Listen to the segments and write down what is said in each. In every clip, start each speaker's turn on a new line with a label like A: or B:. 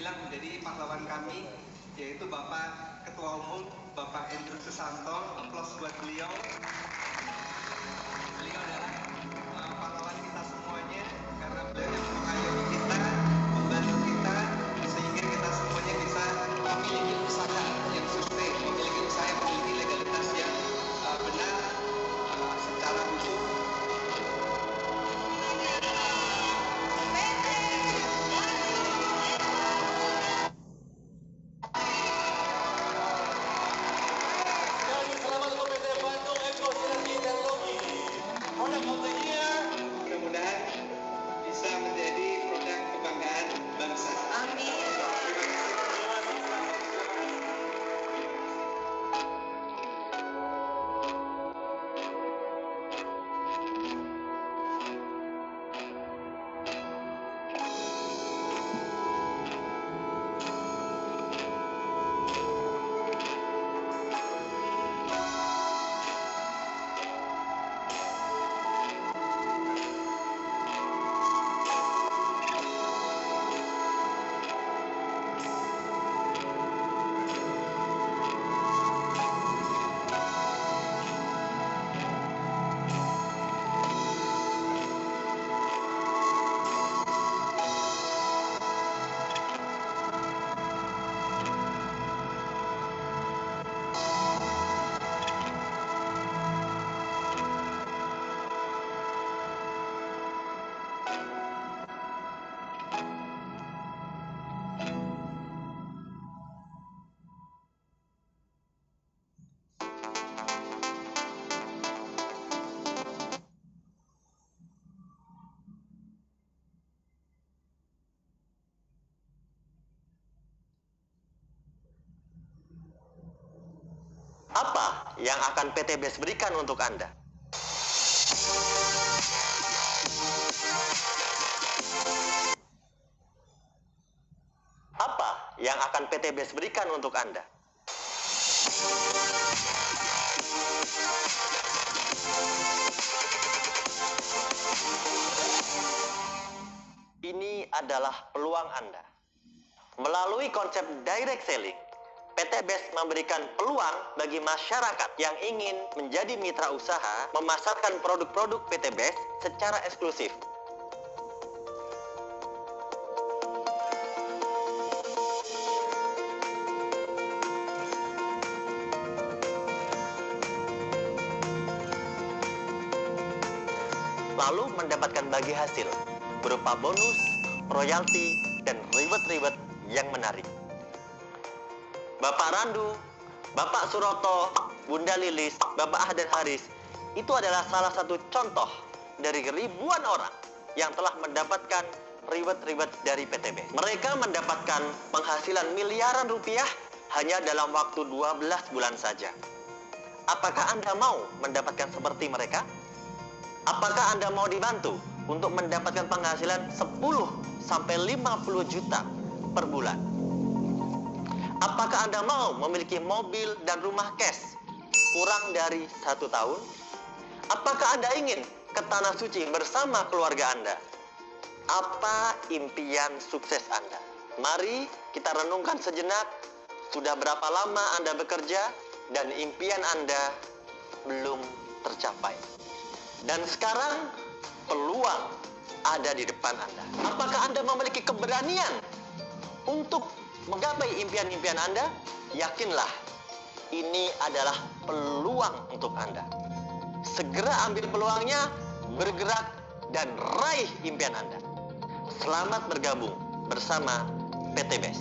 A: bilang menjadi pahlawan kami, yaitu Bapak Ketua Umum, Bapak Andrew Susanto. Aplaus buat beliau. Beliau adalah pahlawan kita semuanya, karena beliau yang mengayomi kita, membantu kita, sehingga kita semuanya bisa memiliki usaha yang sustain, memiliki usaha yang memiliki legalitas yang benar secara hukum.
B: Selamat untuk PT Bandung Eko Sinergi Teknologi. Product of the Year.
A: Mudah-mudahan bisa menjadi produk kebanggaan bangsa.
C: Amin.
D: Apa yang akan PT BES berikan untuk Anda? Apa yang akan PT BES berikan untuk Anda? Ini adalah peluang Anda. Melalui konsep direct selling, PT BES memberikan peluang bagi masyarakat yang ingin menjadi mitra usaha memasarkan produk-produk PT BES secara eksklusif. Lalu mendapatkan bagi hasil berupa bonus, royalti, dan reward-reward yang menarik. Bapak Randu, Bapak Suroto, Bunda Lilis, Bapak Ahdan Haris, itu adalah salah satu contoh dari ribuan orang yang telah mendapatkan reward-reward dari PT BES. Mereka mendapatkan penghasilan miliaran rupiah hanya dalam waktu 12 bulan saja. Apakah Anda mau mendapatkan seperti mereka? Apakah Anda mau dibantu untuk mendapatkan penghasilan 10-50 juta per bulan? Apakah Anda mau memiliki mobil dan rumah cash kurang dari 1 tahun? Apakah Anda ingin ke Tanah Suci bersama keluarga Anda? Apa impian sukses Anda? Mari kita renungkan sejenak, sudah berapa lama Anda bekerja dan impian Anda belum tercapai. Dan sekarang peluang ada di depan Anda. Apakah Anda memiliki keberanian untuk menggapai impian-impian Anda? Yakinlah, ini adalah peluang untuk Anda. Segera ambil peluangnya, bergerak, dan raih impian Anda. Selamat bergabung bersama PT BES.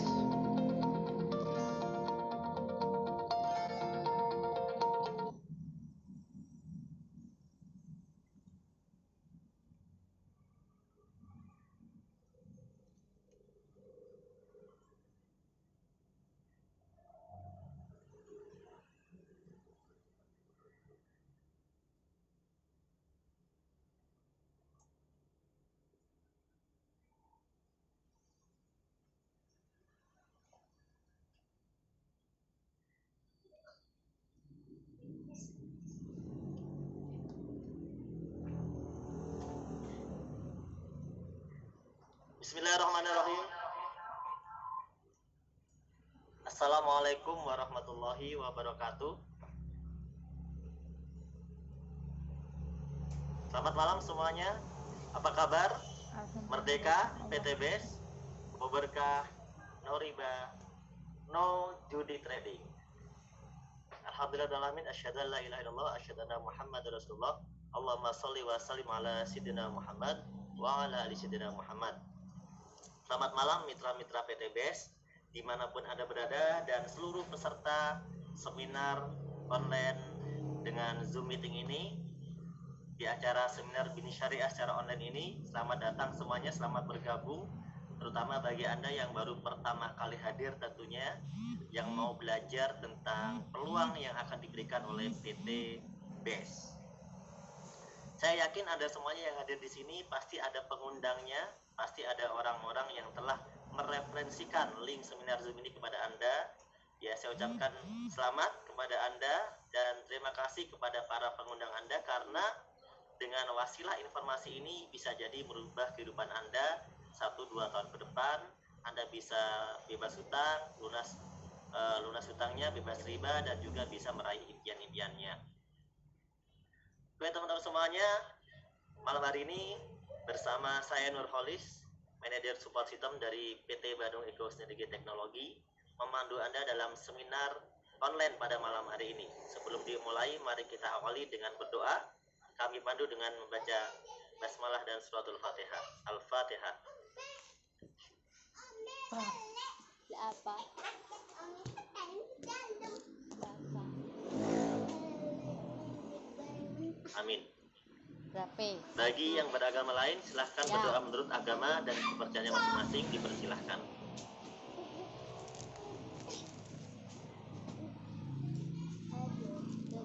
D: Bismillahirrahmanirrahim. Assalamualaikum warahmatullahi wabarakatuh. Selamat malam semuanya. Apa kabar? Merdeka, PTBS, berkah, no riba, no judi trading. Alhamdulillahirrahmanirrahim. Asyhadu an la ilaha illallah, asyhadu anna Muhammadar Rasulullah. Allahumma sholli wa sallim ala sayyidina Muhammad wa ala ali sayyidina Muhammad. Selamat malam mitra-mitra PTBS dimanapun Anda berada dan seluruh peserta seminar online dengan Zoom meeting ini, di acara seminar Bini Syariah secara online ini. Selamat datang semuanya, selamat bergabung, terutama bagi Anda yang baru pertama kali hadir tentunya, yang mau belajar tentang peluang yang akan diberikan oleh PT BES. Saya yakin Anda semuanya yang hadir di sini pasti ada pengundangnya, pasti ada orang-orang yang telah mereferensikan link seminar Zoom ini kepada Anda. Ya, saya ucapkan selamat kepada Anda dan terima kasih kepada para pengundang Anda, karena dengan wasilah informasi ini bisa jadi merubah kehidupan Anda 1-2 tahun ke depan. Anda bisa bebas hutang, lunas hutangnya, bebas riba, dan juga bisa meraih impian-impiannya. Oke teman-teman semuanya, malam hari ini bersama saya Nurholis, Manajer Support System dari PT Badung Eko Sinergi Teknologi, memandu Anda dalam seminar online pada malam hari ini. Sebelum dimulai, mari kita awali dengan berdoa. Kami pandu dengan membaca basmalah dan suratul Fatihah. Al-Fatihah.
C: Apa?
D: Amin.
C: Berapa?
D: Bagi yang beragama lain, silahkan
C: Ya.
D: berdoa menurut agama dan kepercayaan masing-masing, dipersilahkan.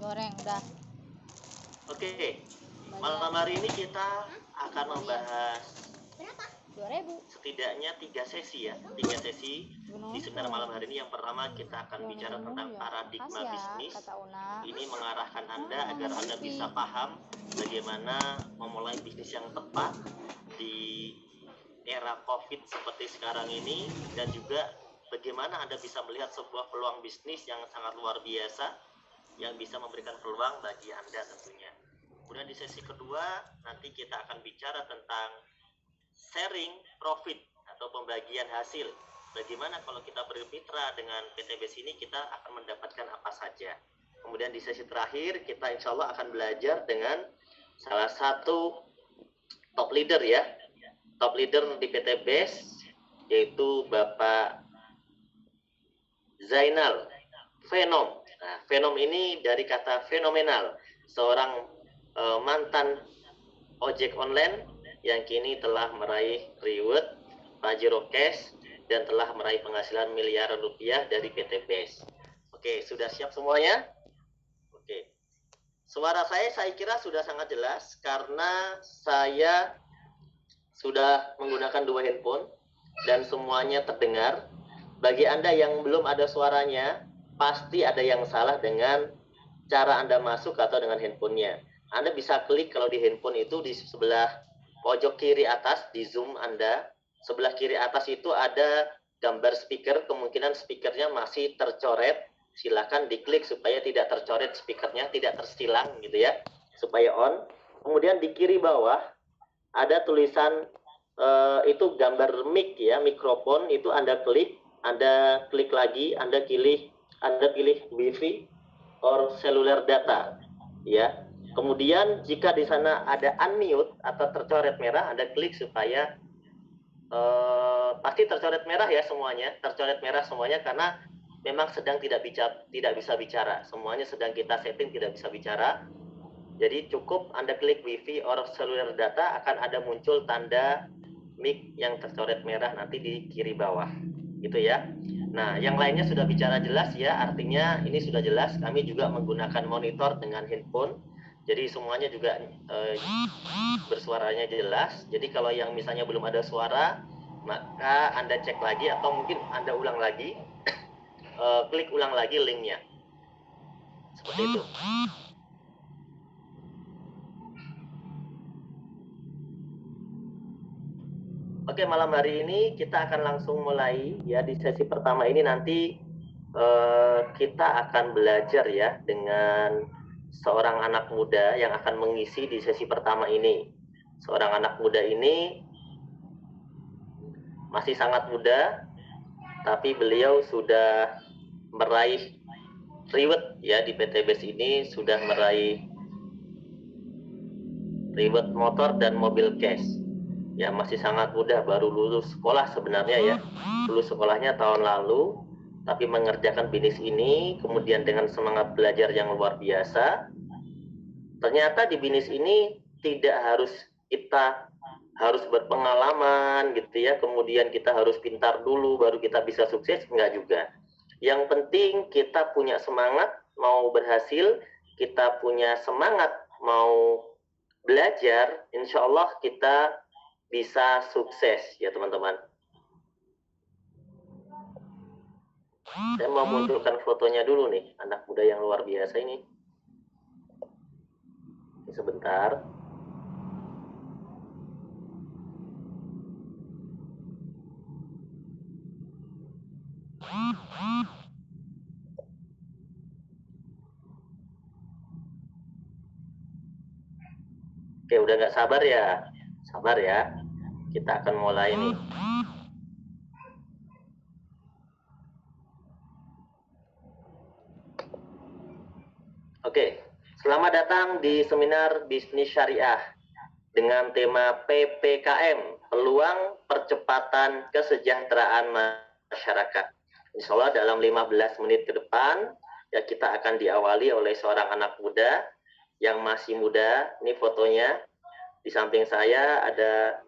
C: Goreng udah.
D: Oke, malam hari ini kita akan membahas
C: 2.000.
D: setidaknya 3 sesi ya, 3 sesi di seminar malam hari ini. Yang pertama kita akan bicara tentang paradigma bisnis.
C: Kata Una.
D: Ini mengarahkan Anda agar Anda bisa paham bagaimana memulai bisnis yang tepat di era COVID seperti sekarang ini, dan juga bagaimana Anda bisa melihat sebuah peluang bisnis yang sangat luar biasa yang bisa memberikan peluang bagi Anda tentunya. Kemudian di sesi kedua nanti kita akan bicara tentang sharing profit atau pembagian hasil. Bagaimana kalau kita bermitra dengan PT BES ini, kita akan mendapatkan apa saja. Kemudian di sesi terakhir kita insya Allah akan belajar dengan salah satu top leader ya, top leader di PT BES, yaitu Bapak Zainal Fenom. Nah, Fenom ini dari kata fenomenal, seorang mantan ojek online yang kini telah meraih reward Pajero Cash dan telah meraih penghasilan miliaran rupiah dari PT BES. Oke, sudah siap semuanya? Oke. Suara saya kira sudah sangat jelas karena saya sudah menggunakan 2 handphone dan semuanya terdengar. Bagi Anda yang belum ada suaranya, pasti ada yang salah dengan cara Anda masuk atau dengan handphonenya. Anda bisa klik kalau di handphone itu di sebelah pojok kiri atas di Zoom Anda. Sebelah kiri atas itu ada gambar speaker, kemungkinan speakernya masih tercoret. Silakan diklik supaya tidak tercoret speakernya, tidak tersilang gitu ya, supaya on. Kemudian di kiri bawah ada tulisan itu gambar mic ya, mikrofon, itu Anda klik lagi, Anda pilih Wi-Fi or cellular data ya. Kemudian jika di sana ada unmute atau tercoret merah, Anda klik supaya pasti tercoret merah ya semuanya, tercoret merah semuanya karena memang sedang tidak bisa bicara. Semuanya sedang kita setting tidak bisa bicara. Jadi cukup Anda klik Wi-Fi or cellular data, akan ada muncul tanda mic yang tercoret merah nanti di kiri bawah. Gitu ya. Nah, yang lainnya sudah bicara jelas ya, artinya ini sudah jelas. Kami juga menggunakan monitor dengan handphone. Jadi semuanya juga bersuaranya jelas. Jadi kalau yang misalnya belum ada suara, maka Anda cek lagi atau mungkin Anda ulang lagi, klik ulang lagi linknya. Seperti itu. Oke, malam hari ini kita akan langsung mulai ya. Di sesi pertama ini nanti kita akan belajar ya dengan seorang anak muda yang akan mengisi di sesi pertama ini. Seorang anak muda ini masih sangat muda, tapi beliau sudah meraih reward ya di PTBS ini, sudah meraih reward motor dan mobil cash. Ya masih sangat muda, baru lulus sekolah sebenarnya ya. Lulus sekolahnya tahun lalu, tapi mengerjakan bisnis ini, kemudian dengan semangat belajar yang luar biasa. Ternyata di bisnis ini tidak harus kita harus berpengalaman gitu ya, kemudian kita harus pintar dulu baru kita bisa sukses, enggak juga. Yang penting kita punya semangat mau berhasil, kita punya semangat mau belajar, insya Allah kita bisa sukses ya teman-teman. Saya mau munculkan fotonya dulu nih, anak muda yang luar biasa ini. Sebentar. Oke, udah nggak sabar ya? Sabar ya. Kita akan mulai nih. Oke, selamat datang di seminar bisnis syariah dengan tema PPKM, peluang percepatan kesejahteraan masyarakat. Insya Allah dalam 15 menit ke depan, ya kita akan diawali oleh seorang anak muda yang masih muda. Ini fotonya. Di samping saya ada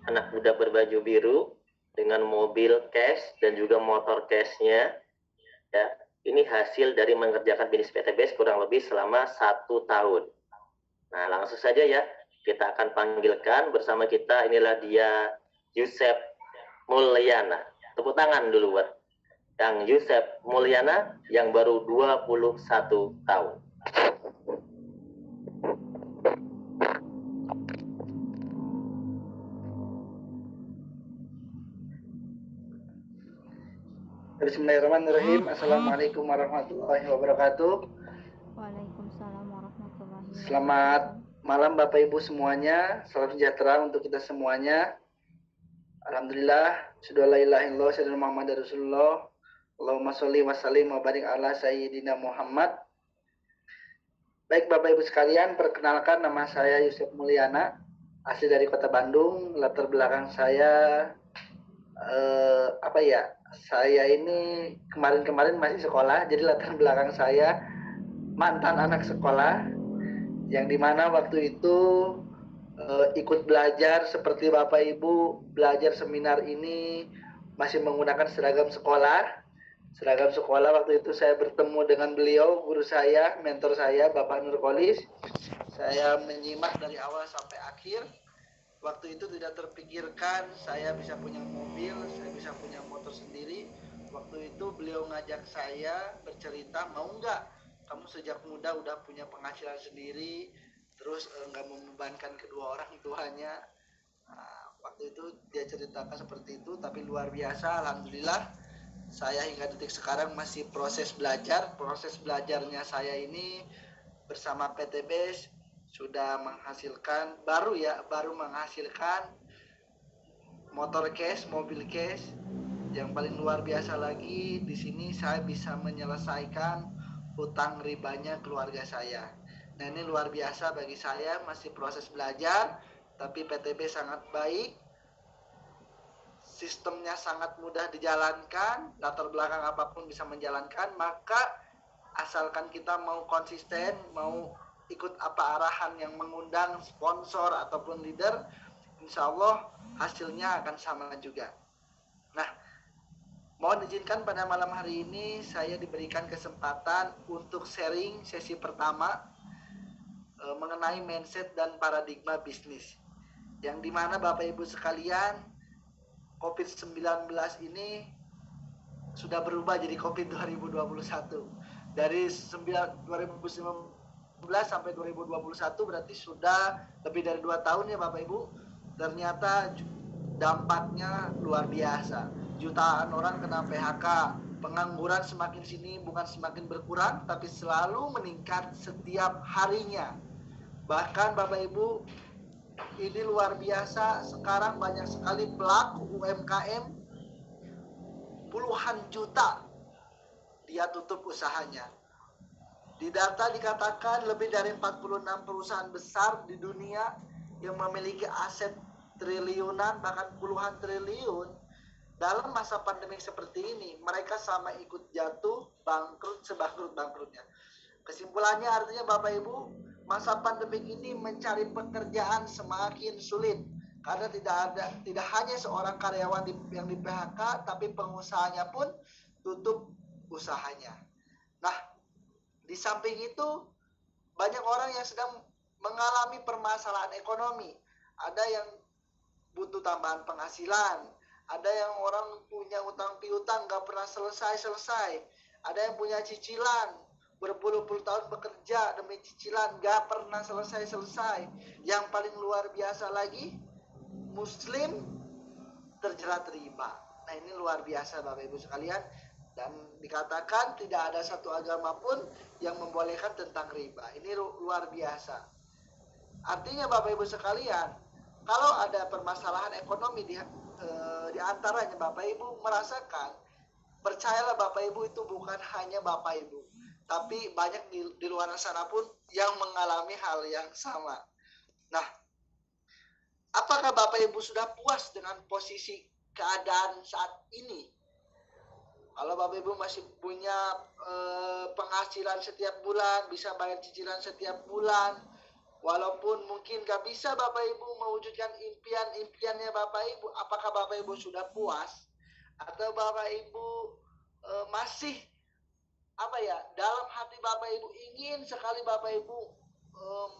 D: anak muda berbaju biru dengan mobil cash dan juga motor cashnya. Ya, ini hasil dari mengerjakan bisnis PTBS kurang lebih selama 1 tahun. Nah, langsung saja ya, kita akan panggilkan bersama kita. Inilah dia, Yusef Mulyana. Tepuk tangan dulu buat Kang Yusef Mulyana yang baru 21 tahun.
E: Bismillahirrahmanirrahim. Assalamualaikum warahmatullahi wabarakatuh.
C: Waalaikumsalam warahmatullahi wabarakatuh.
E: Selamat malam Bapak Ibu semuanya. Salam sejahtera untuk kita semuanya. Alhamdulillah, sudah la ilaha illallah sayyidina Muhammad Rasulullah. Allahumma sholli wa sallim wa barik ala sayyidina Muhammad. Baik Bapak Ibu sekalian, perkenalkan nama saya Yusef Mulyana, asli dari Kota Bandung. Latar belakang saya saya ini kemarin masih sekolah, jadi latar belakang saya mantan anak sekolah, yang dimana waktu itu ikut belajar seperti Bapak Ibu, belajar seminar ini masih menggunakan seragam sekolah. Seragam sekolah waktu itu saya bertemu dengan beliau, guru saya, mentor saya, Bapak Nurkolis. Saya menyimak dari awal sampai akhir. Waktu itu tidak terpikirkan saya bisa punya mobil, saya bisa punya motor sendiri. Waktu itu beliau ngajak saya bercerita, mau nggak kamu sejak muda udah punya penghasilan sendiri, terus nggak membebankan kedua orang tuanya. Nah, waktu itu dia ceritakan seperti itu, tapi luar biasa, alhamdulillah. Saya hingga detik sekarang masih proses belajar. Proses belajarnya saya ini bersama PTBS sudah menghasilkan baru menghasilkan motor cash, mobil cash. Yang paling luar biasa lagi di sini saya bisa menyelesaikan hutang ribanya keluarga saya. Nah, ini luar biasa bagi saya, masih proses belajar, tapi PTB sangat baik. Sistemnya sangat mudah dijalankan, latar belakang apapun bisa menjalankan, maka asalkan kita mau konsisten, mau ikut apa arahan yang mengundang sponsor ataupun leader, insya Allah hasilnya akan sama juga. Nah, mohon izinkan pada malam hari ini saya diberikan kesempatan untuk sharing sesi pertama mengenai mindset dan paradigma bisnis, yang dimana Bapak Ibu sekalian, COVID-19 ini sudah berubah jadi COVID 2021. Dari 2019 sampai 2021 berarti sudah lebih dari 2 tahun ya Bapak Ibu. Ternyata dampaknya luar biasa. jutaan orang kena PHK, pengangguran semakin sini bukan semakin berkurang, tapi selalu meningkat setiap harinya. Bahkan Bapak Ibu, ini luar biasa, sekarang banyak sekali pelaku UMKM, puluhan juta dia tutup usahanya. Di data dikatakan lebih dari 46 perusahaan besar di dunia yang memiliki aset triliunan bahkan puluhan triliun, dalam masa pandemi seperti ini mereka sama ikut jatuh, bangkrut sebangkrut-bangkrutnya. Kesimpulannya artinya Bapak Ibu, masa pandemi ini mencari pekerjaan semakin sulit karena tidak hanya seorang karyawan yang di PHK, tapi pengusahanya pun tutup usahanya. Nah, di samping itu banyak orang yang sedang mengalami permasalahan ekonomi. Ada yang butuh tambahan penghasilan, ada yang orang punya utang piutang gak pernah selesai. Ada yang punya cicilan, berpuluh-puluh tahun bekerja demi cicilan gak pernah selesai. Yang paling luar biasa lagi, Muslim terjerat riba. Nah, ini luar biasa Bapak Ibu sekalian. Dan dikatakan tidak ada satu agama pun yang membolehkan tentang riba. Ini luar biasa. Artinya Bapak Ibu sekalian, kalau ada permasalahan ekonomi di antaranya Bapak Ibu merasakan, percayalah Bapak Ibu itu bukan hanya Bapak Ibu, tapi banyak di luar sana pun yang mengalami hal yang sama. Nah, apakah Bapak Ibu sudah puas dengan posisi keadaan saat ini? Kalau Bapak Ibu masih punya penghasilan setiap bulan, bisa bayar cicilan setiap bulan, walaupun mungkin gak bisa Bapak Ibu mewujudkan impiannya Bapak Ibu, apakah Bapak Ibu sudah puas? Atau Bapak Ibu masih dalam hati Bapak Ibu ingin sekali Bapak Ibu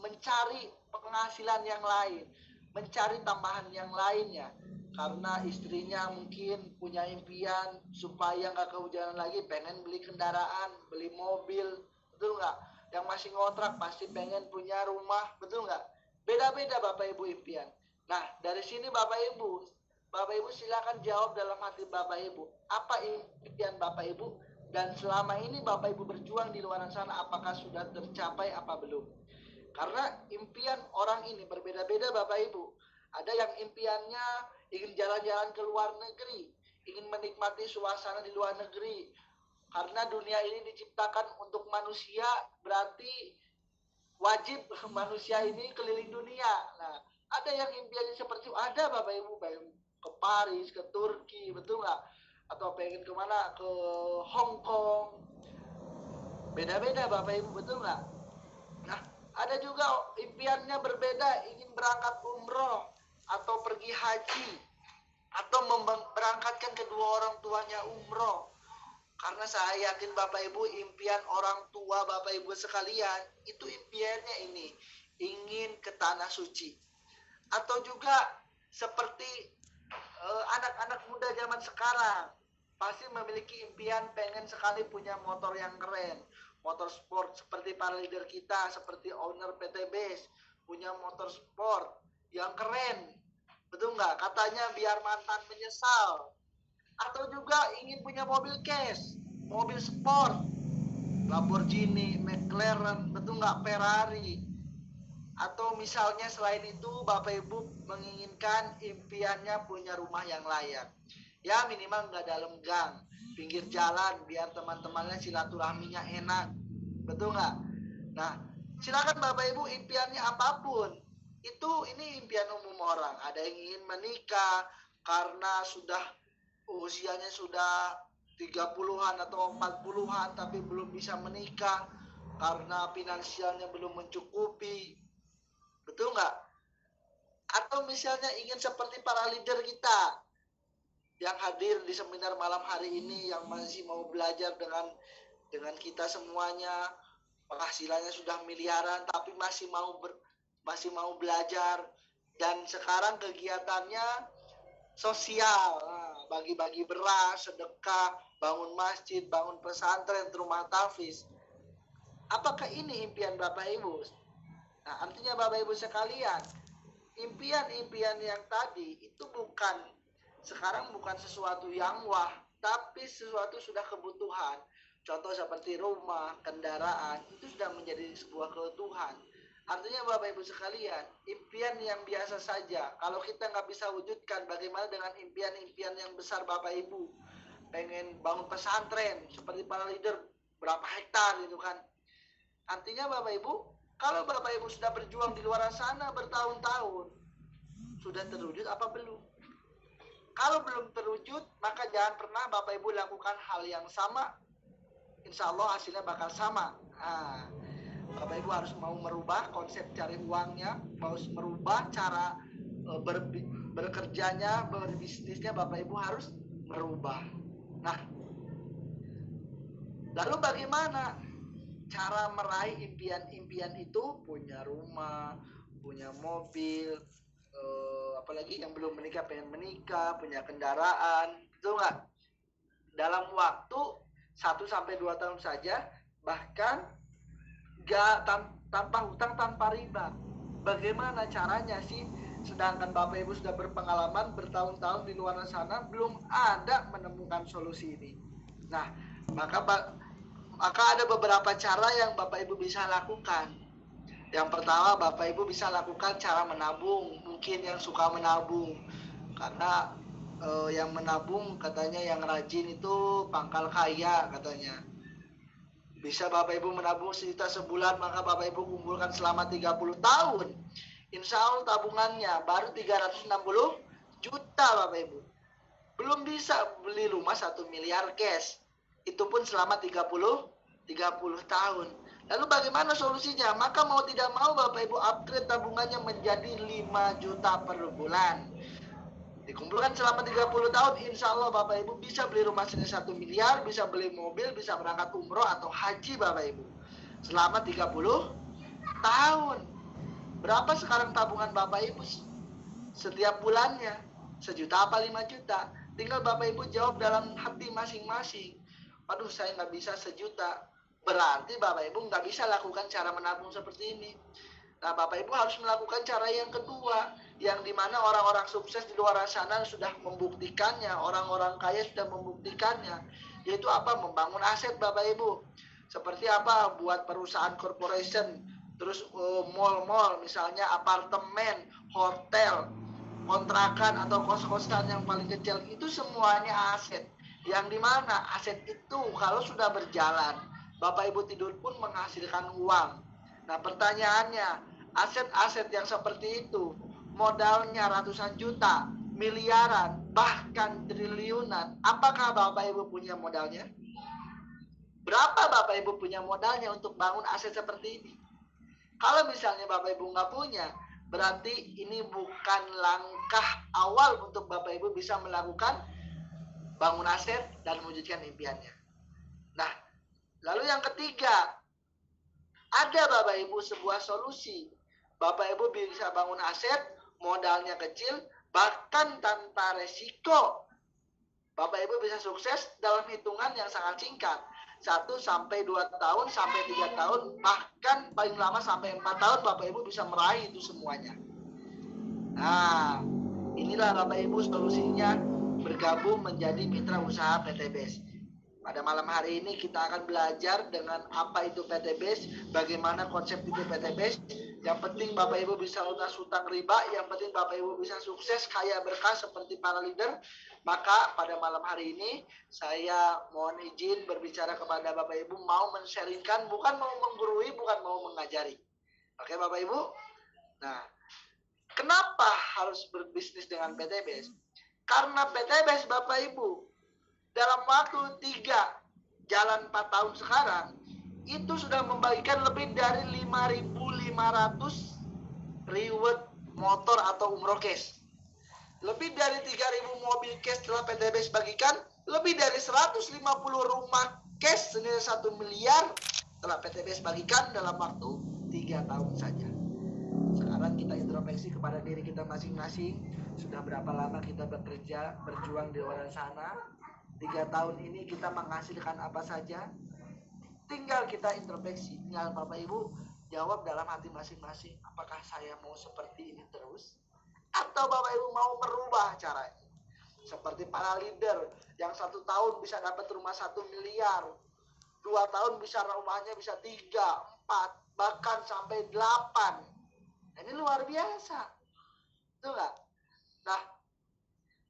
E: mencari penghasilan yang lain, mencari tambahan yang lainnya, karena istrinya mungkin punya impian supaya nggak kehujanan lagi, pengen beli kendaraan, beli mobil, betul nggak? Yang masih ngontrak pasti pengen punya rumah, betul nggak? Beda-beda Bapak Ibu impian. Nah, dari sini Bapak Ibu silakan jawab dalam hati Bapak Ibu, apa impian Bapak Ibu, dan selama ini Bapak Ibu berjuang di luar sana, apakah sudah tercapai apa belum? Karena impian orang ini berbeda-beda Bapak Ibu. Ada yang impiannya ingin jalan-jalan ke luar negeri, ingin menikmati suasana di luar negeri. Karena dunia ini diciptakan untuk manusia, berarti wajib manusia ini keliling dunia. Nah, ada yang impiannya seperti itu, ada Bapak Ibu, pengen ke Paris, ke Turki, betul nggak? Atau pengen kemana, ke Hong Kong. Beda-beda Bapak Ibu, betul nggak? Nah, ada juga impiannya berbeda, ingin berangkat umroh, atau pergi haji, atau berangkatkan kedua orang tuanya umroh. Karena saya yakin Bapak Ibu, impian orang tua Bapak Ibu sekalian, itu impiannya ini, ingin ke tanah suci. Atau juga seperti anak-anak muda zaman sekarang, pasti memiliki impian pengen sekali punya motor yang keren, motor sport seperti para leader kita, seperti owner PT BES, punya motor sport yang keren, betul nggak? Katanya biar mantan menyesal. Atau juga ingin punya mobil cash, mobil sport, Lamborghini, McLaren, betul nggak? Ferrari. Atau misalnya selain itu Bapak Ibu menginginkan impiannya punya rumah yang layak, ya minimal nggak dalam gang, pinggir jalan, biar teman-temannya silaturahminya enak, betul nggak? Nah, silakan Bapak Ibu impiannya apapun. Ini impian umum orang. Ada yang ingin menikah karena usianya sudah 30-an atau 40-an tapi belum bisa menikah karena finansialnya belum mencukupi, betul nggak? Atau misalnya ingin seperti para leader kita yang hadir di seminar malam hari ini, yang masih mau belajar dengan kita semuanya, penghasilannya sudah miliaran tapi masih mau belajar, dan sekarang kegiatannya sosial, bagi-bagi beras, sedekah, bangun masjid, bangun pesantren, rumah tahfiz. Apakah ini impian Bapak Ibu? Nah, artinya Bapak Ibu sekalian, impian-impian yang tadi itu bukan sekarang bukan sesuatu yang wah, tapi sesuatu sudah kebutuhan. Contoh seperti rumah, kendaraan, itu sudah menjadi sebuah kebutuhan. Artinya Bapak Ibu sekalian, impian yang biasa saja, kalau kita nggak bisa wujudkan, bagaimana dengan impian-impian yang besar Bapak Ibu? Pengen bangun pesantren, seperti para leader, berapa hektar gitu kan. Artinya Bapak Ibu, kalau Bapak Ibu sudah berjuang di luar sana bertahun-tahun, sudah terwujud apa belum? Kalau belum terwujud, maka jangan pernah Bapak Ibu lakukan hal yang sama, insya Allah hasilnya bakal sama. Bapak Ibu harus mau merubah konsep cari uangnya, harus merubah cara bekerjanya, berbisnisnya. Bapak Ibu harus merubah. Nah, lalu bagaimana cara meraih impian-impian itu? Punya rumah, punya mobil, apalagi yang belum menikah pengen menikah, punya kendaraan, betul nggak? Dalam waktu 1-2 tahun saja, bahkan tanpa hutang, tanpa riba. Bagaimana caranya sih? Sedangkan Bapak Ibu sudah berpengalaman bertahun-tahun di luar sana, belum ada menemukan solusi ini. Nah, maka ada beberapa cara yang Bapak Ibu bisa lakukan. Yang pertama, Bapak Ibu bisa lakukan cara menabung. Mungkin yang suka menabung, karena yang menabung katanya yang rajin itu pangkal kaya katanya. Bisa Bapak Ibu menabung 1 juta sebulan, maka Bapak Ibu kumpulkan selama 30 tahun. Insya Allah tabungannya baru 360 juta Bapak Ibu. Belum bisa beli rumah 1 miliar cash. Itu pun selama 30 tahun. Lalu bagaimana solusinya? Maka mau tidak mau Bapak Ibu upgrade tabungannya menjadi 5 juta per bulan. Dikumpulkan selama 30 tahun, insya Allah Bapak Ibu bisa beli rumah senilai 1 miliar, bisa beli mobil, bisa berangkat umroh atau haji Bapak Ibu. Selama 30 tahun. Berapa sekarang tabungan Bapak Ibu setiap bulannya? 1 juta apa 5 juta? Tinggal Bapak Ibu jawab dalam hati masing-masing. Aduh, saya nggak bisa 1 juta. Berarti Bapak Ibu nggak bisa lakukan cara menabung seperti ini. Nah, Bapak Ibu harus melakukan cara yang kedua, yang dimana orang-orang sukses di luar sana sudah membuktikannya, orang-orang kaya sudah membuktikannya, yaitu apa? Membangun aset Bapak Ibu. Seperti apa? Buat perusahaan corporation, terus mall-mall, misalnya apartemen, hotel, kontrakan atau kos-kosan yang paling kecil, itu semuanya aset. Yang dimana aset itu kalau sudah berjalan, Bapak Ibu tidur pun menghasilkan uang. Nah, pertanyaannya, aset-aset yang seperti itu, modalnya ratusan juta, miliaran, bahkan triliunan, apakah Bapak Ibu punya modalnya? Berapa Bapak Ibu punya modalnya untuk bangun aset seperti ini? Kalau misalnya Bapak Ibu nggak punya, berarti ini bukan langkah awal untuk Bapak Ibu bisa melakukan bangun aset dan mewujudkan impiannya. Nah, lalu yang ketiga, ada Bapak Ibu sebuah solusi. Bapak Ibu bisa bangun aset, modalnya kecil, bahkan tanpa resiko. Bapak Ibu bisa sukses dalam hitungan yang sangat singkat. 1-2 tahun, sampai 3 tahun, bahkan paling lama sampai 4 tahun Bapak Ibu bisa meraih itu semuanya. Nah, inilah Bapak Ibu solusinya bergabung menjadi mitra usaha PT BES. Pada malam hari ini kita akan belajar dengan apa itu PT BES, bagaimana konsep itu PT BES. Yang penting Bapak Ibu bisa lunas hutang riba, yang penting Bapak Ibu bisa sukses, kaya berkah seperti para leader. Maka pada malam hari ini saya mohon izin berbicara kepada Bapak Ibu, mau men-sharingkan, bukan mau menggurui, bukan mau mengajari. Oke Bapak Ibu? Nah, kenapa harus berbisnis dengan PT BES? Karena PT BES Bapak Ibu dalam waktu 3 jalan 4 tahun sekarang itu sudah membagikan lebih dari 5.500 reward motor atau umroh cash. Lebih dari 3.000 mobil cash telah PT BES bagikan, lebih dari 150 rumah cash senilai 1 miliar telah PT BES bagikan dalam waktu 3 tahun saja. Sekarang kita introspeksi kepada diri kita masing-masing. Sudah berapa lama kita bekerja, berjuang di luar sana? 3 tahun ini kita menghasilkan apa saja? Tinggal kita introspeksi. Tinggal Bapak Ibu jawab dalam hati masing-masing. Apakah saya mau seperti ini terus? Atau Bapak Ibu mau merubah caranya? seperti para leader yang 1 tahun bisa dapat rumah 1 miliar, 2 tahun bisa rumahnya bisa 3, 4, bahkan sampai 8. Ini luar biasa, betul nggak? Nah,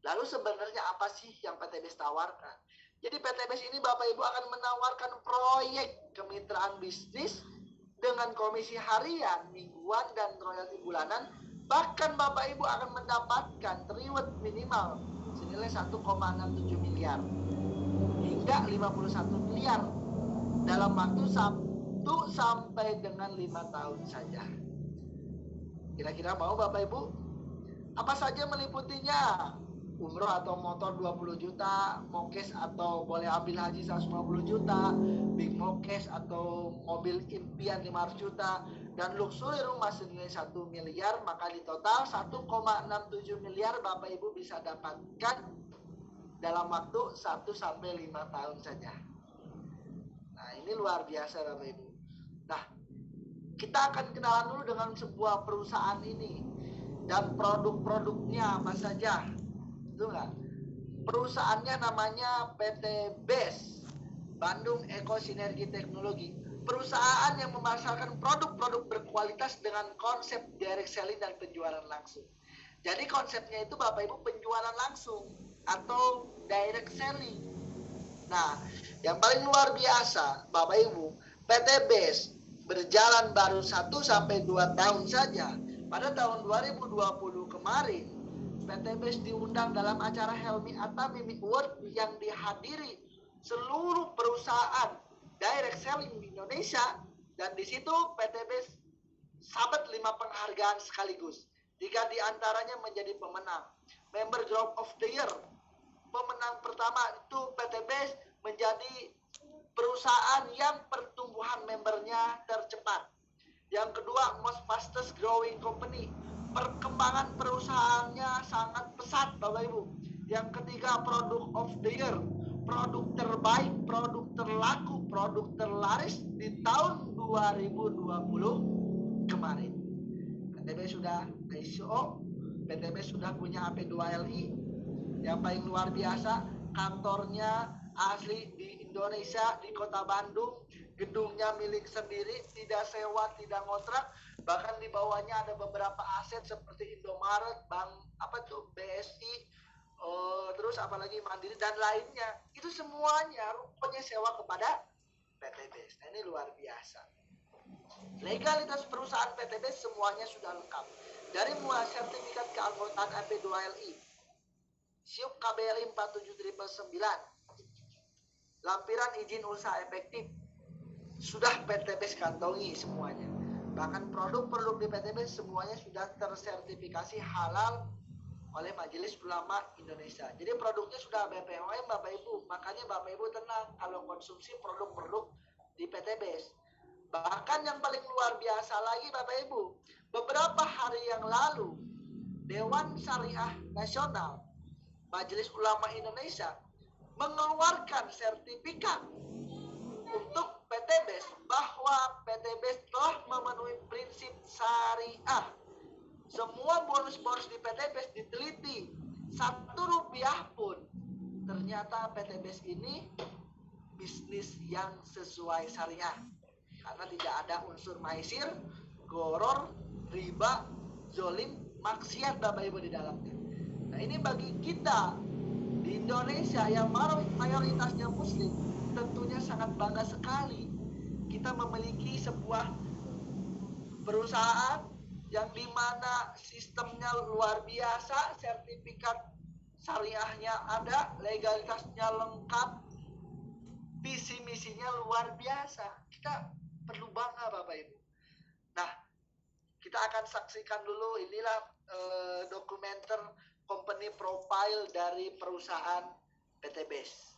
E: lalu sebenarnya apa sih yang PTBS tawarkan? Jadi PTBS ini Bapak Ibu akan menawarkan proyek kemitraan bisnis dengan komisi harian, mingguan, dan royalti bulanan. Bahkan Bapak Ibu akan mendapatkan reward minimal senilai 1,67 miliar hingga 51 miliar dalam waktu 1 sampai dengan 5 tahun saja. Kira-kira mau Bapak Ibu? Apa saja meliputinya? Umroh atau motor 20 juta, mokes atau boleh ambil haji 150 juta, big mokes atau mobil impian 500 juta, dan luxury rumah senilai 1 miliar, maka di total 1,67 miliar Bapak Ibu bisa dapatkan dalam waktu 1 sampai 5 tahun saja. Nah, ini luar biasa Bapak Ibu. Nah, kita akan kenalan dulu dengan sebuah perusahaan ini dan produk-produknya apa saja. Betul nggak? Perusahaannya namanya PT BES, Bandung Eko Sinergi Teknologi. Perusahaan yang memasarkan produk-produk berkualitas dengan konsep direct selling dan penjualan langsung. Jadi konsepnya itu Bapak Ibu penjualan langsung atau direct selling. Nah, yang paling luar biasa Bapak Ibu, PT BES berjalan baru 1 sampai 2 tahun saja. Pada tahun 2020 kemarin, PT BES diundang dalam acara Helmi Atta Mimi Award yang dihadiri seluruh perusahaan direct selling di Indonesia, dan di situ PT BES sabet 5 penghargaan sekaligus. 3 diantaranya menjadi pemenang. Member Group of the Year. Pemenang pertama itu PT BES menjadi perusahaan yang pertumbuhan membernya tercepat. Yang kedua, Most Fastest Growing Company. Perkembangan perusahaannya sangat pesat Bapak Ibu. Yang ketiga, Product of the Year, produk terbaik, produk terlaku, produk terlaris di tahun 2020 kemarin. PTB sudah ISO, PTB sudah punya AP2LI. Yang paling luar biasa, kantornya asli di Indonesia, di Kota Bandung. Gedungnya milik sendiri, tidak sewa, tidak ngontrak. Bahkan di bawahnya ada beberapa aset seperti Indomaret, Bank BSI, terus apalagi Mandiri dan lainnya. Itu semuanya rupanya sewa kepada PT BES. Nah, ini luar biasa. Legalitas perusahaan PT BES semuanya sudah lengkap. Dari mulai sertifikat keanggotaan AP2LI, SIUP KBLI 47999, lampiran izin usaha efektif, sudah PT BES kantongi semuanya. Bahkan produk-produk di PT BES semuanya sudah tersertifikasi halal oleh Majelis Ulama Indonesia. Jadi produknya sudah BPOM Bapak Ibu. Makanya Bapak Ibu tenang kalau konsumsi produk-produk di PT BES. Bahkan yang paling luar biasa lagi Bapak Ibu, beberapa hari yang lalu Dewan Syariah Nasional Majelis Ulama Indonesia mengeluarkan sertifikat untuk PT BES bahwa PT BES telah memenuhi prinsip syariah. Semua bonus-bonus di PT BES diteliti, 1 rupiah pun. Ternyata PT BES ini bisnis yang sesuai syariah. Karena tidak ada unsur maisir, goror, riba, zolim, maksiat Bapak Ibu di dalamnya. Nah, ini bagi kita di Indonesia yang mayoritasnya muslim, tentunya sangat bangga sekali kita memiliki sebuah perusahaan yang dimana sistemnya luar biasa, sertifikat syariahnya ada, legalitasnya lengkap, visi misinya luar biasa. Kita perlu bangga Bapak Ibu. Nah, kita akan saksikan dulu inilah dokumenter company profile dari perusahaan PT BES.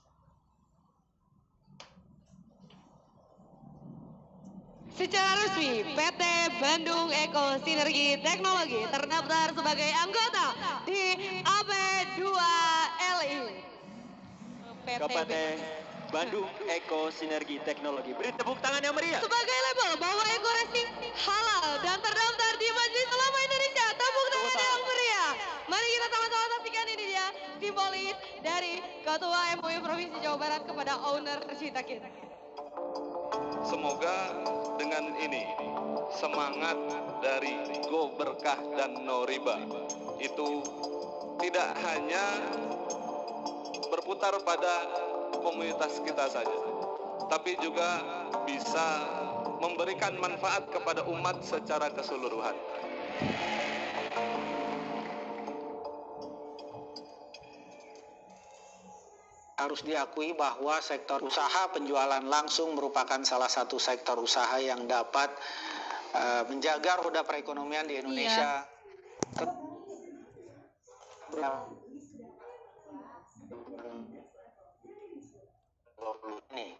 F: Secara resmi, PT Bandung Eko Sinergi Teknologi terdaftar sebagai anggota di AP2LI.
G: PT Bandung Eko Sinergi Teknologi. Beri tepuk tangan yang meriah.
F: Sebagai label bahwa Eko Racing halal dan terdaftar di Majelis Ulama Indonesia. Tepuk tangan yang meriah. Mari kita sama-sama saksikan ini dia, di simbolis dari Ketua MUI Provinsi Jawa Barat kepada owner Cita Kita.
H: Semoga dengan ini semangat dari Go Berkah dan No Riba itu tidak hanya berputar pada komunitas kita saja, tapi juga bisa memberikan manfaat kepada umat secara keseluruhan.
I: Harus diakui bahwa sektor usaha penjualan langsung merupakan salah satu sektor usaha yang dapat menjaga roda perekonomian di Indonesia. Nih.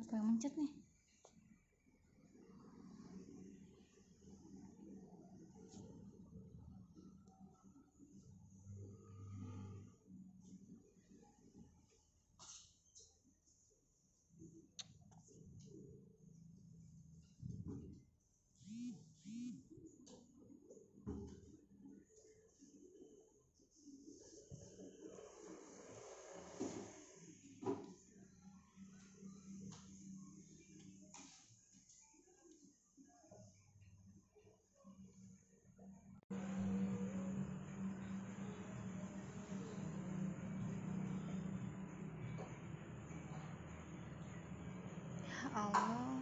C: Apa yang mencet nih? Ya Allah.